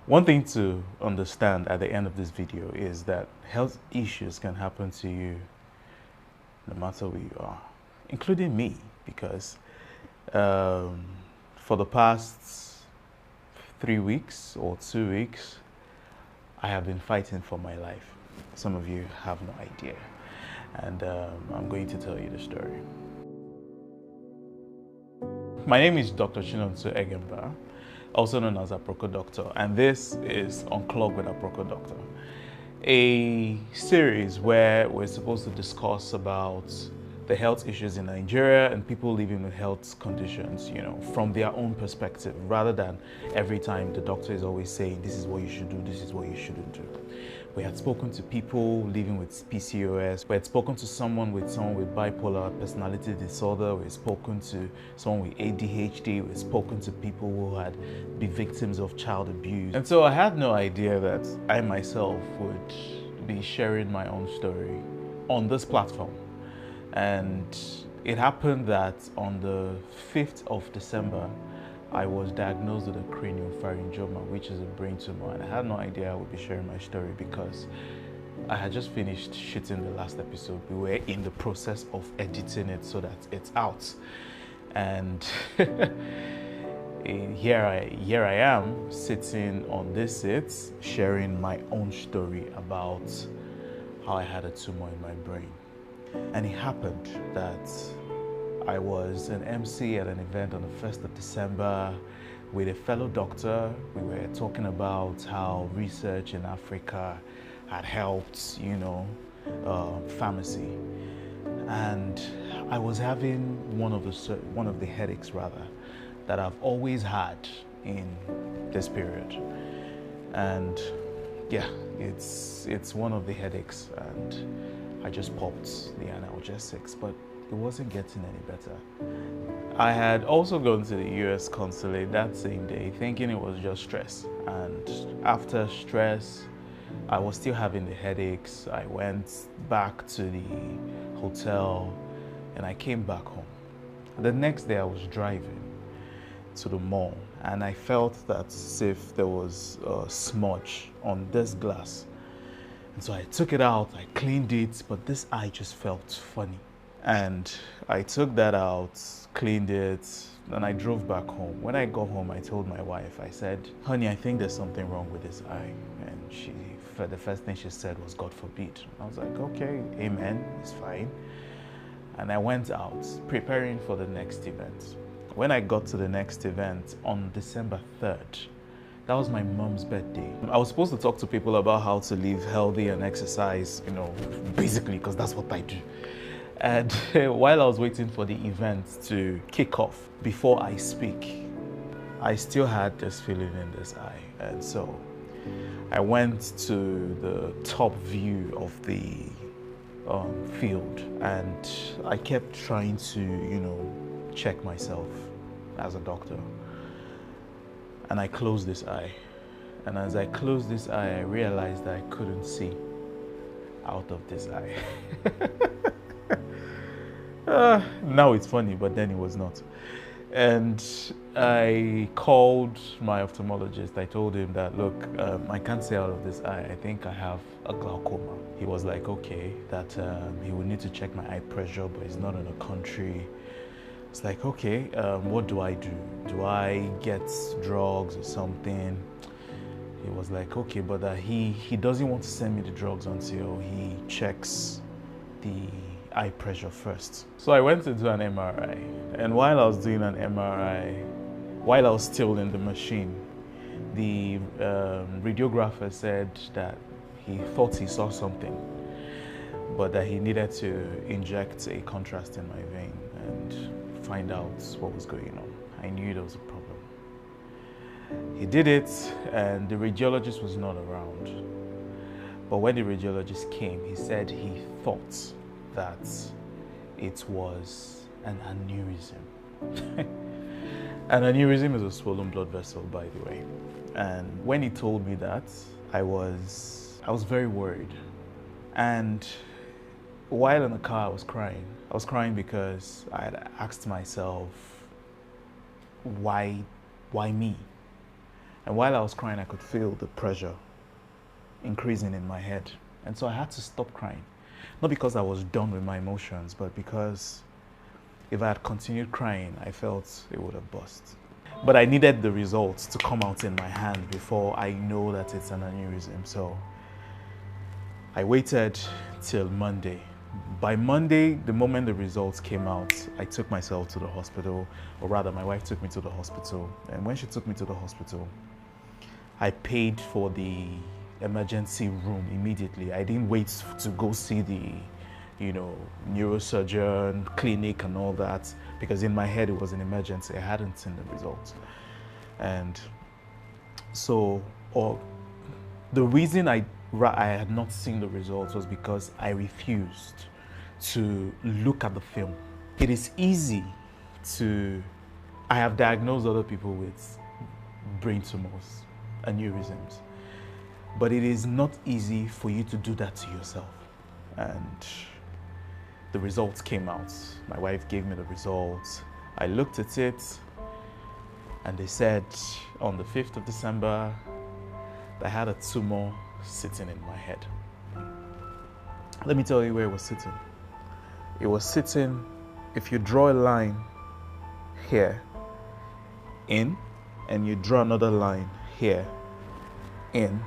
One thing to understand at the end of this video is that health issues can happen to you no matter where you are, including me, because um, for the past 3 weeks or 2 weeks, I have been fighting for my life. Some of you have no idea, and I'm going to tell you the story. My name is Dr. Chinonso Egemba, also known as Aproko Doctor, and this is Unclog with Aproko Doctor, a series where we're supposed to discuss about the health issues in Nigeria and people living with health conditions, from their own perspective, rather than every time the doctor is always saying, this is what you should do, this is what you shouldn't do. We had spoken to people living with PCOS. We had spoken to someone with bipolar personality disorder. We had spoken to someone with ADHD. We had spoken to people who had been victims of child abuse. And so I had no idea that I myself would be sharing my own story on this platform. And it happened that on the 5th of December, I was diagnosed with a craniopharyngioma, which is a brain tumor, and I had no idea I would be sharing my story because I had just finished shooting the last episode. We were in the process of editing it so that it's out, and here I am sitting on this seat sharing my own story about how I had a tumor in my brain. And it happened that I was an MC at an event on the 1st of December with a fellow doctor. We were talking about how research in Africa had helped, pharmacy. And I was having one of the headaches rather that I've always had in this period. And yeah, it's one of the headaches, and I just popped the analgesics, but it wasn't getting any better. I had also gone to the US consulate that same day thinking it was just stress. And after stress, I was still having the headaches. I went back to the hotel and I came back home. The next day I was driving to the mall and I felt that as if there was a smudge on this glass. And so I took it out, I cleaned it, but this eye just felt funny. And I took that out, cleaned it, and I drove back home. When I got home, I told my wife, I said, honey, I think there's something wrong with this eye. And the first thing she said was, God forbid. I was like, okay, amen, it's fine. And I went out, preparing for the next event. When I got to the next event on December 3rd, that was my mom's birthday. I was supposed to talk to people about how to live healthy and exercise, basically, because that's what I do. And while I was waiting for the event to kick off, before I speak, I still had this feeling in this eye. And so I went to the top view of the field, and I kept trying to, check myself as a doctor. And I closed this eye. And as I closed this eye, I realized that I couldn't see out of this eye. Now it's funny, but then it was not. And I called my ophthalmologist. I told him that, look, I can't see out of this eye. I think I have a glaucoma. He was like, okay, that he would need to check my eye pressure, but he's not in the country. It's like, okay, what do I do? Do I get drugs or something? He was like, okay, but he doesn't want to send me the drugs until he checks the eye pressure first. So I went to do an MRI. And while I was doing an MRI, while I was still in the machine, the radiographer said that he thought he saw something, but that he needed to inject a contrast in my vein and find out what was going on. I knew there was a problem. He did it, and the radiologist was not around. But when the radiologist came, he said he thought that it was an aneurysm. An aneurysm is a swollen blood vessel, by the way. And when he told me that, I was very worried. And while in the car, I was crying. I was crying because I had asked myself, why me? And while I was crying, I could feel the pressure increasing in my head. And so I had to stop crying. Not because I was done with my emotions, but because if I had continued crying, I felt it would have burst. But I needed the results to come out in my hand before I know that it's an aneurysm. So I waited till Monday. By Monday, the moment the results came out, I took myself to the hospital, or rather my wife took me to the hospital. And when she took me to the hospital, I paid for the emergency room immediately. I didn't wait to go see the, neurosurgeon, clinic and all that, because in my head it was an emergency. I hadn't seen the results. And so, the reason I had not seen the results was because I refused to look at the film. It is easy I have diagnosed other people with brain tumors, aneurysms, but it is not easy for you to do that to yourself. And the results came out. My wife gave me the results. I looked at it and they said on the 5th of December, I had a tumor sitting in my head. Let me tell you where it was sitting. It was sitting, if you draw a line here, in, and you draw another line here, in,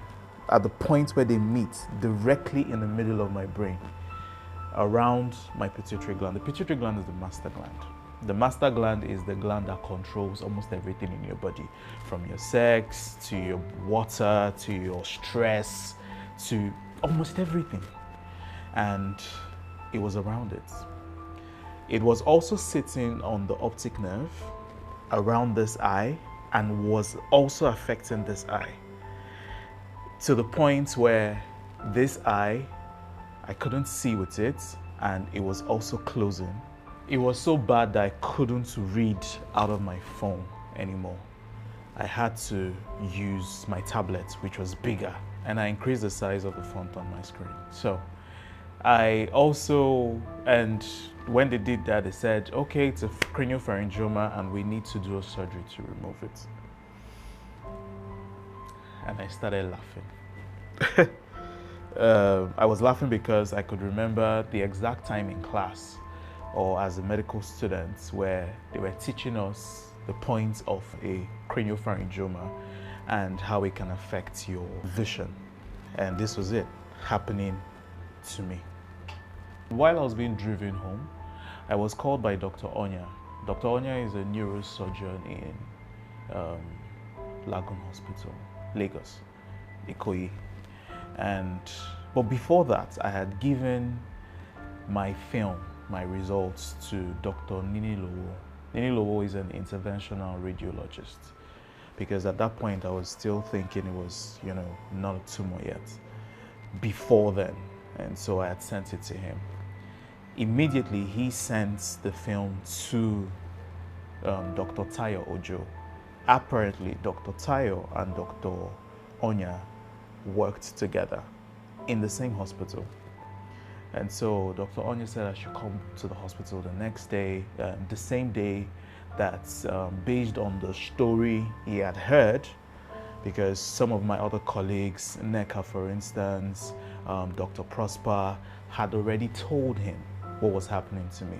at the point where they meet, directly in the middle of my brain, around my pituitary gland. The pituitary gland is the master gland. The master gland is the gland that controls almost everything in your body, from your sex, to your water, to your stress, to almost everything. And it was around it. It was also sitting on the optic nerve around this eye and was also affecting this eye, to the point where this eye, I couldn't see with it, and it was also closing. It was so bad that I couldn't read out of my phone anymore. I had to use my tablet, which was bigger, and I increased the size of the font on my screen. So I also, and when they did that, they said, okay, it's a craniopharyngioma and we need to do a surgery to remove it. And I started laughing. I was laughing because I could remember the exact time in class or as a medical student where they were teaching us the points of a craniopharyngioma and how it can affect your vision. And this was it happening to me. While I was being driven home, I was called by Dr. Onya. Dr. Onya is a neurosurgeon in Lagoon Hospital, Lagos, Ikoyi. But before that, I had given my film, my results, to Dr. Nini Lowo. Nini Lowo is an interventional radiologist, because at that point I was still thinking it was, not a tumor yet. Before then, and so I had sent it to him. Immediately, he sent the film to Dr. Tayo Ojo. Apparently, Dr. Tayo and Dr. Onya worked together in the same hospital. And so Dr. Onya said I should come to the hospital the next day, the same day that, based on the story he had heard, because some of my other colleagues, NECA for instance, Dr. Prosper, had already told him what was happening to me.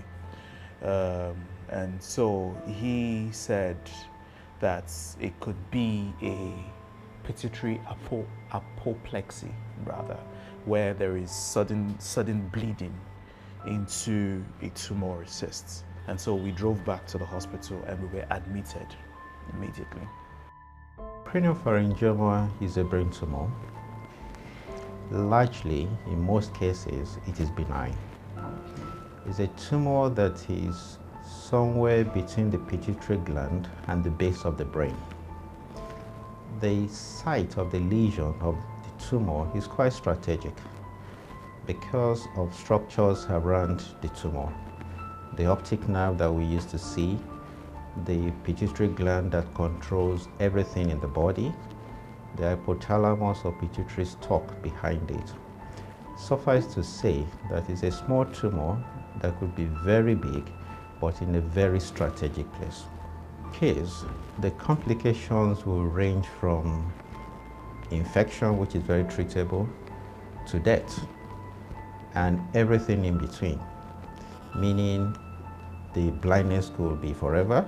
And so he said that it could be a pituitary apoplexy, rather, where there is sudden bleeding into a tumor cyst. And so we drove back to the hospital and we were admitted immediately. Craniopharyngioma is a brain tumor. Largely, in most cases, it is benign. It's a tumor that is somewhere between the pituitary gland and the base of the brain. The site of the lesion of the tumor is quite strategic because of structures around the tumor. The optic nerve that we used to see, the pituitary gland that controls everything in the body, the hypothalamus or pituitary stalk behind it. Suffice to say that it's a small tumor that could be very big, but in a very strategic place. Case The complications will range from infection, which is very treatable, to death, and everything in between, meaning the blindness could be forever.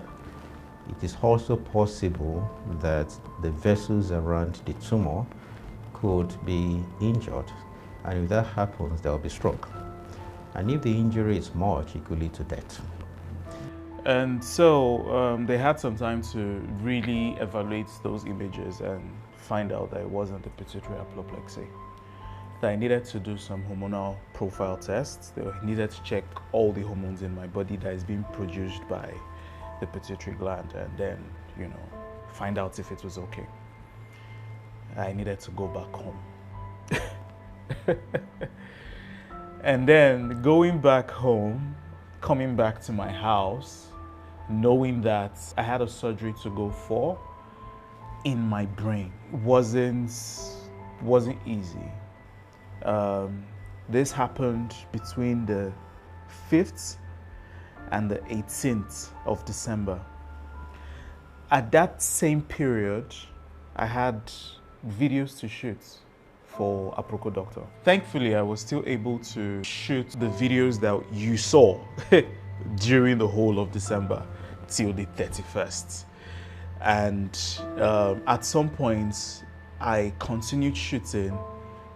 It is also possible that the vessels around the tumor could be injured, and if that happens, there will be stroke. And if the injury is much, it could lead to death. And so they had some time to really evaluate those images and find out that it wasn't the pituitary apoplexy. That I needed to do some hormonal profile tests. They needed to check all the hormones in my body that is being produced by the pituitary gland, and then, you know, find out if it was okay. I needed to go back home. And then going back home, coming back to my house, knowing that I had a surgery to go for in my brain wasn't easy. This happened between the 5th and the 18th of December. At that same period, I had videos to shoot for Aproko Doctor. Thankfully, I was still able to shoot the videos that you saw during the whole of December till the 31st. And at some point, I continued shooting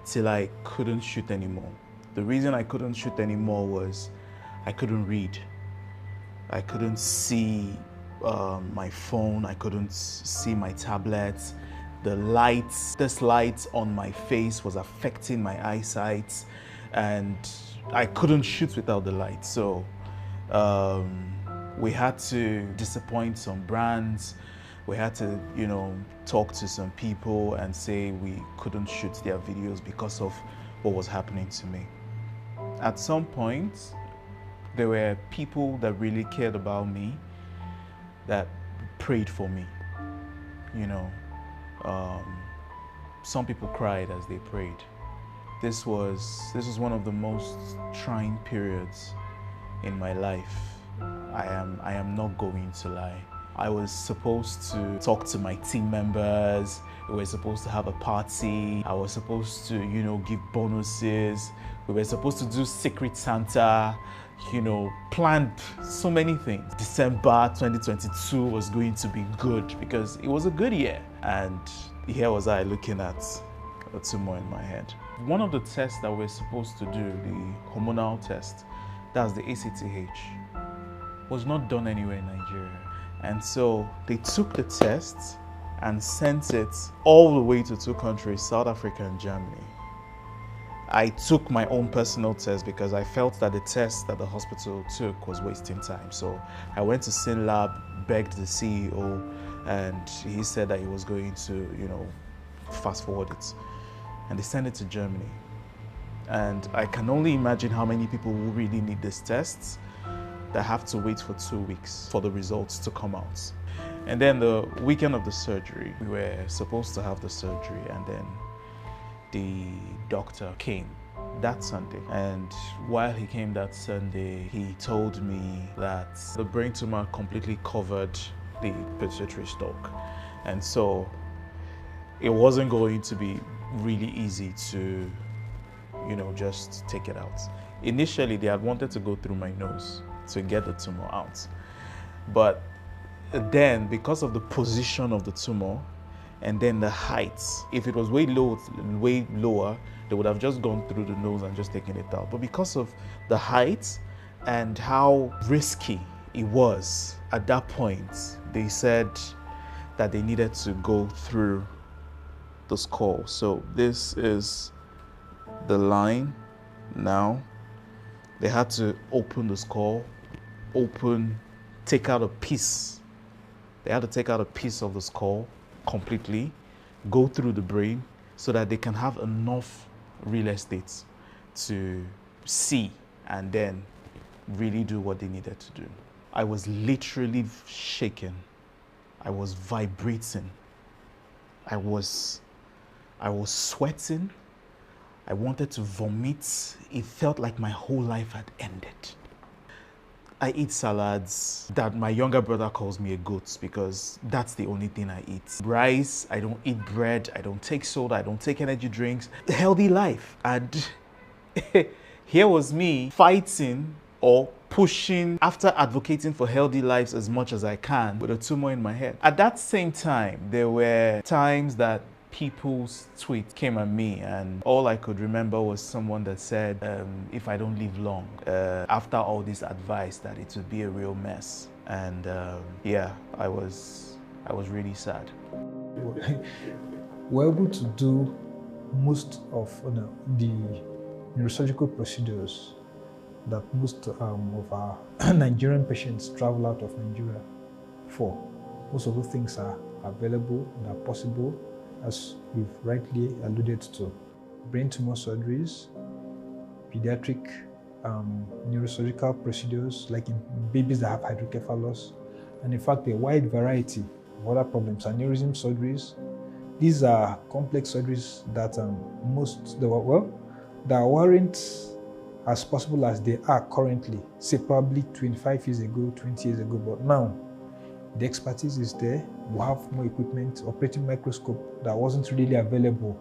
till I couldn't shoot anymore. The reason I couldn't shoot anymore was I couldn't read. I couldn't see my phone, I couldn't see my tablet. This light on my face was affecting my eyesight, and I couldn't shoot without the light. So we had to disappoint some brands. We had to, you know, talk to some people and say we couldn't shoot their videos because of what was happening to me. At some point, there were people that really cared about me that prayed for me. You know, some people cried as they prayed. This was one of the most trying periods in my life. I am not going to lie. I was supposed to talk to my team members. We were supposed to have a party. I was supposed to, you know, give bonuses. We were supposed to do Secret Santa, you know, planned so many things. December 2022 was going to be good because it was a good year. And here was I looking at a tumor in my head. One of the tests that we're supposed to do, the hormonal test, that's the ACTH, was not done anywhere in Nigeria. And so they took the test and sent it all the way to 2 countries, South Africa and Germany. I took my own personal test because I felt that the test that the hospital took was wasting time. So I went to SynLab, begged the CEO, and he said that he was going to, you know, fast forward it. And they sent it to Germany. And I can only imagine how many people will really need this test that have to wait for 2 weeks for the results to come out. And then the weekend of the surgery, we were supposed to have the surgery, and then the doctor came that Sunday. And while he came that Sunday, he told me that the brain tumor completely covered the pituitary stalk. And so it wasn't going to be really easy to, you know, just take it out. Initially, they had wanted to go through my nose to get the tumor out. But then, because of the position of the tumor and then the height, if it was way lower, they would have just gone through the nose and just taken it out. But because of the height and how risky it was at that point, they said that they needed to go through the skull. So this is the line now. They had to open the skull, take out a piece. They had to take out a piece of the skull completely, go through the brain so that they can have enough real estate to see and then really do what they needed to do. I was literally shaking. I was vibrating. I was sweating. I wanted to vomit. It felt like my whole life had ended. I eat salads that my younger brother calls me a goat because that's the only thing I eat. Rice, I don't eat bread, I don't take soda, I don't take energy drinks. Healthy life. And here was me fighting or pushing after advocating for healthy lives as much as I can with a tumor in my head. At that same time, there were times that people's tweets came at me, and all I could remember was someone that said, if I don't live long, after all this advice, that it would be a real mess. And yeah, I was really sad. We're able to do most of the neurosurgical procedures that most of our Nigerian patients travel out of Nigeria for. Most of those things are available and are possible, as we've rightly alluded to. Brain tumor surgeries, pediatric neurosurgical procedures, like in babies that have hydrocephalus, and in fact a wide variety of other problems, aneurysm surgeries. These are complex surgeries that that weren't as possible as they are currently, say probably 25 years ago, 20 years ago, but now the expertise is there. We have more equipment, operating microscope that wasn't really available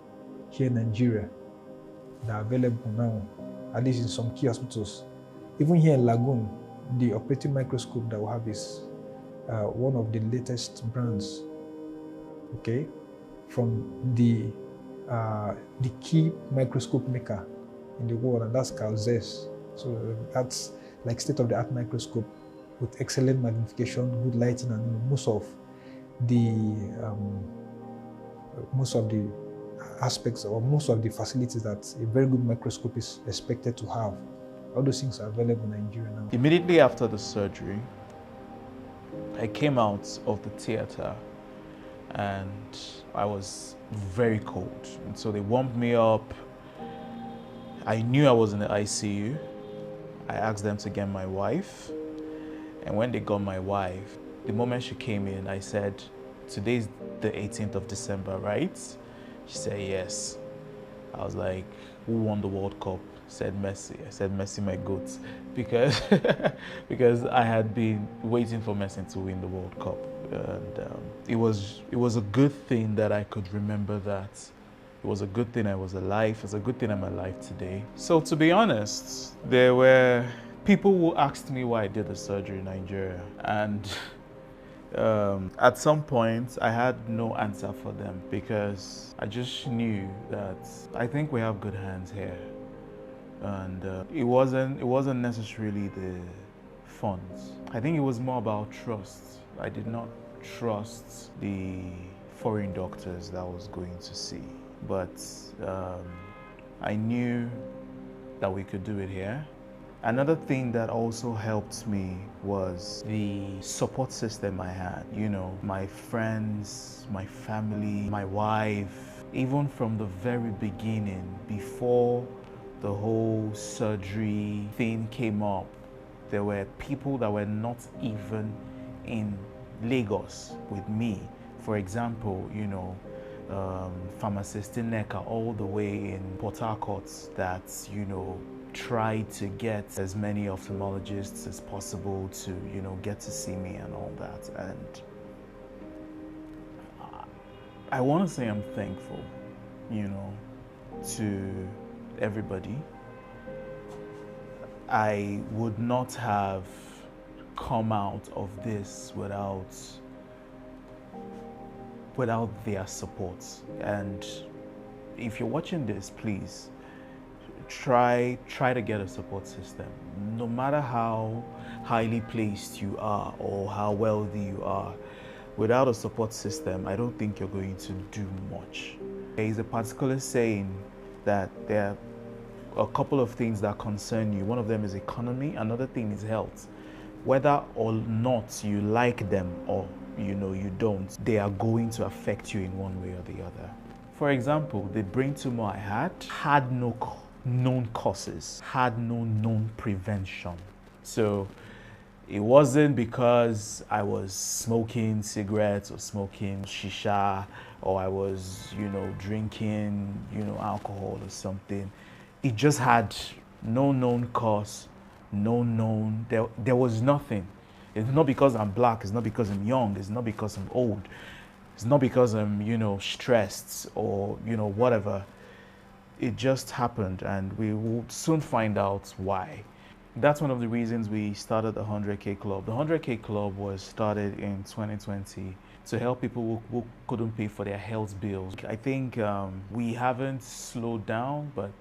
here in Nigeria. They're available now, at least in some key hospitals. Even here in Lagoon, the operating microscope that we have is one of the latest brands, okay, from the key microscope maker in the world, and that's Carl Zeiss. So that's like state-of-the-art microscope with excellent magnification, good lighting, and most of the aspects or most of the facilities that a very good microscope is expected to have. All those things are available in Nigeria now. Immediately after the surgery, I came out of the theater and I was very cold. And so they warmed me up. I knew I was in the ICU. I asked them to get my wife. And when they got my wife, the moment she came in, I said, "Today's the 18th of December, right?" She said, "Yes." I was like, "Who won the World Cup?" Said Messi. I said, "Messi, my goat," because because I had been waiting for Messi to win the World Cup, and it was a good thing that I could remember that. It was a good thing I was alive. It's a good thing I'm alive today. So to be honest, there were people who asked me why I did the surgery in Nigeria, and at some point I had no answer for them because I just knew that I think we have good hands here. And it wasn't necessarily the funds. I think it was more about trust. I did not trust the foreign doctors that I was going to see, but I knew that we could do it here. Another thing that also helped me was the support system I had. You know, my friends, my family, my wife. Even from the very beginning, before the whole surgery thing came up, there were people that were not even in Lagos with me. For example, you know, pharmacist in Neka all the way in Port Harcourt that, you know, tried to get as many ophthalmologists as possible to, you know, get to see me and all that. And I want to say I'm thankful, you know, to everybody. I would not have come out of this without their support. And if you're watching this, please try to get a support system. No matter how highly placed you are or how wealthy you are, without a support system, I don't think you're going to do much. There is a particular saying that there are a couple of things that concern you. One of them is economy, another thing is health. Whether or not you like them or you don't, they are going to affect you in one way or the other. For example, the brain tumor I had no known causes, had no known prevention. So it wasn't because I was smoking cigarettes or smoking shisha or I was, drinking, alcohol or something. It just had no known cause, no known. There was nothing. It's not because I'm black. It's not because I'm young. It's not because I'm old. It's not because I'm, stressed or, whatever. It just happened, and we will soon find out why. That's one of the reasons we started the 100K Club. The 100K Club was started in 2020 to help people who couldn't pay for their health bills. I think we haven't slowed down, but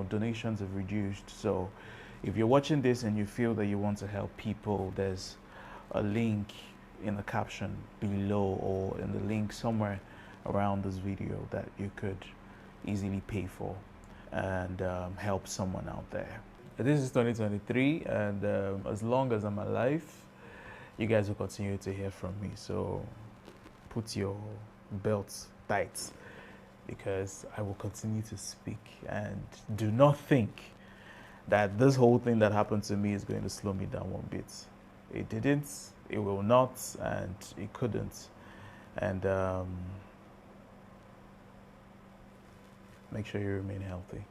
donations have reduced. So if you're watching this and you feel that you want to help people, there's a link in the caption below or in the link somewhere around this video that you could easily pay for and help someone out there. This is 2023, and as long as I'm alive, you guys will continue to hear from me. So put your belts tight, because I will continue to speak. And do not think that this whole thing that happened to me is going to slow me down one bit. It didn't, it will not, and it couldn't. And make sure you remain healthy.